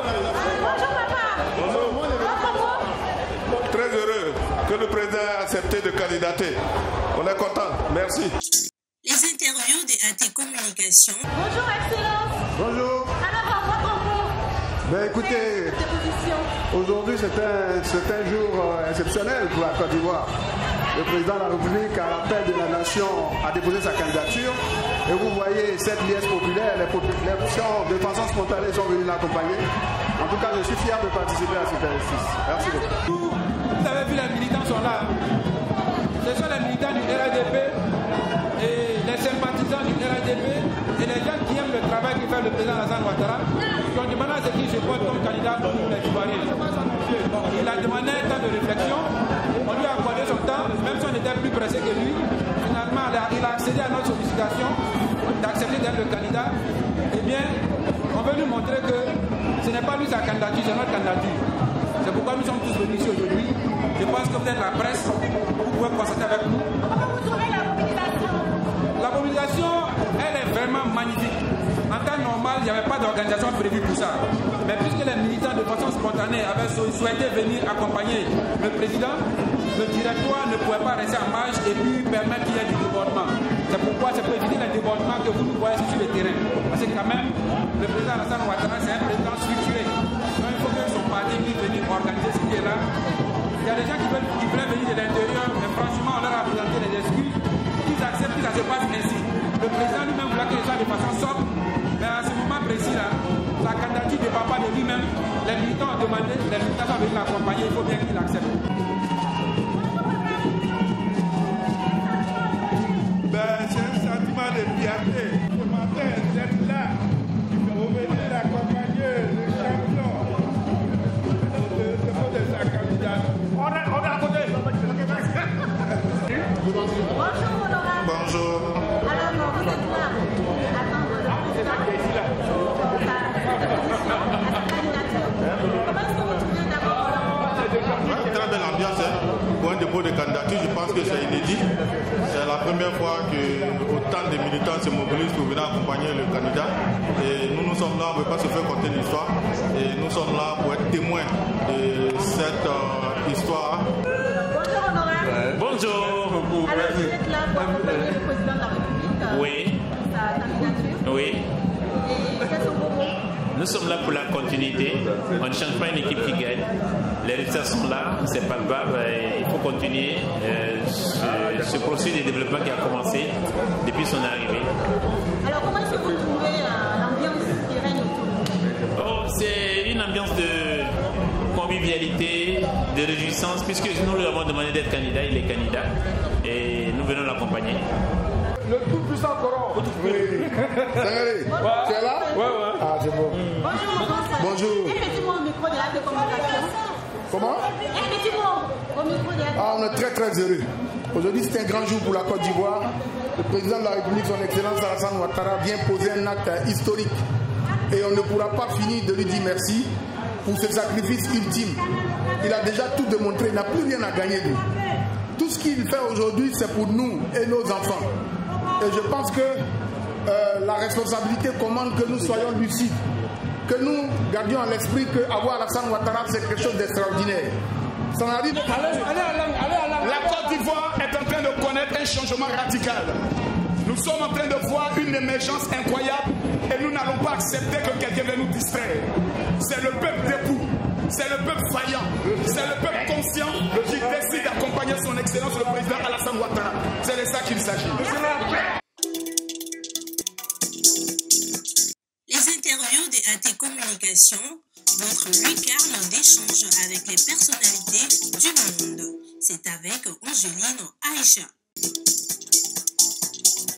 Bonjour papa. Bonjour. Très heureux que le président ait accepté de candidater. On est content. Merci. Les interviews de AT Communication. Bonjour Excellence. Bonjour. Alors, votre mot. Ben écoutez, aujourd'hui c'est un jour exceptionnel pour la Côte d'Ivoire. Le président de la République, à l'appel de la nation, a déposé sa candidature. Et vous voyez cette liesse populaire, les gens de façon spontanée sont venus l'accompagner. En tout cas, je suis fier de participer à cet exercice. Merci beaucoup. Vous avez vu, les militants sont là. Ce sont les militants du RADP et les sympathisants du RADP et les gens qui aiment le travail que fait le président Alassane Ouattara qui ont demandé à ce qu'il se vote comme candidat pour nous les Ivoiriens. Il a demandé un temps de réflexion. On lui a accordé son temps, même si on était plus pressé que lui. Finalement, il a accédé à notre sollicitation d'accepter d'être le candidat. Eh bien, on veut lui montrer que ce n'est pas lui sa candidature, c'est notre candidature. C'est pourquoi nous sommes tous venus ici aujourd'hui. Je pense que vous êtes la presse, vous pouvez constater avec nous. Comment vous trouvez la mobilisation? La mobilisation, elle est vraiment magnifique. En temps normal, il n'y avait pas d'organisation prévue pour ça. Mais puisque les militants, de façon spontanée, avaient souhaité venir accompagner le président, le directoire ne pouvait pas rester en marge et puis permettre qu'il y ait du débordement. C'est pourquoi c'est pour éviter les débordements que vous nous voyez sur le terrain. Parce que quand même, le président Alassane Ouattara, c'est un président structuré. Donc il faut que son parti puisse venir organiser ce qui est là. Il y a des gens qui veulent venir de l'intérieur, mais franchement, on leur a présenté des excuses. Ils acceptent que ça se passe ainsi. Le président lui-même voulait que les gens de façon sobre. Mais à ce moment précis-là, la candidature ne dépend pas de lui-même. Les militants ont demandé, les militants sont venus l'accompagner, il faut bien qu'il accepte. C'est un sentiment de fierté. Ce matin, d'être là, pour venir accompagner le champion de sa candidature. On est à côté. Bonjour honorable. Bonjour. Alors, vous êtes là. Attendre le président pour sa candidature. Comment est-ce que vous trouvez d'abord? Très belle ambiance pour un dépôt de candidature, je pense que c'est inédit. C'est la première fois que autant de militants se mobilisent pour venir accompagner le candidat. Et nous sommes là, on ne veut pas se faire compter l'histoire. Et nous sommes là pour être témoins de cette histoire. Bonjour honorable. Bonjour. Alors, vous êtes là pour accompagner le président de la République. Oui. Sa candidature. Oui. Et quels sont vos mots? Nous sommes là pour la continuité. On ne change pas une équipe qui gagne. Les résultats sont là, c'est palpable. Il faut continuer ce processus de développement qui a commencé depuis son arrivée. Alors, comment est-ce que vous trouvez l'ambiance qui règne autour? C'est une ambiance de convivialité, de réjouissance, puisque nous lui avons demandé d'être candidat, il est candidat, et nous venons l'accompagner. Le tout puissant Coran. Oui. Sangari, tu es là? Ouais. Ah, c'est bon. Bonjour mon grand frère. Bonjour. Un petit mot au micro de l'AT Communication. Comment? Un petit mot au micro de l'AT. Ah, on est très très heureux. Aujourd'hui, c'est un grand jour pour la Côte d'Ivoire. Le président de la République, son Excellence Alassane Ouattara, vient poser un acte historique. Et on ne pourra pas finir de lui dire merci pour ce sacrifice ultime. Il a déjà tout démontré, il n'a plus rien à gagner lui. Tout ce qu'il fait aujourd'hui, c'est pour nous et nos enfants. Et je pense que la responsabilité commande que nous soyons lucides, que nous gardions à l'esprit qu'avoir Alassane Ouattara, c'est quelque chose d'extraordinaire. Ça arrive. La Côte d'Ivoire est en train de connaître un changement radical. Nous sommes en train de voir une émergence incroyable et nous n'allons pas accepter que quelqu'un vienne nous distraire. C'est le peuple debout, c'est le peuple faillant, c'est le peuple conscient qui décide d'accompagner son Excellence le président Alassane Ouattara. C'est de ça qu'il s'agit. Les interviews de AT Communication, votre lucarne d'échange avec les personnalités du monde. C'est avec Angeline Aïcha.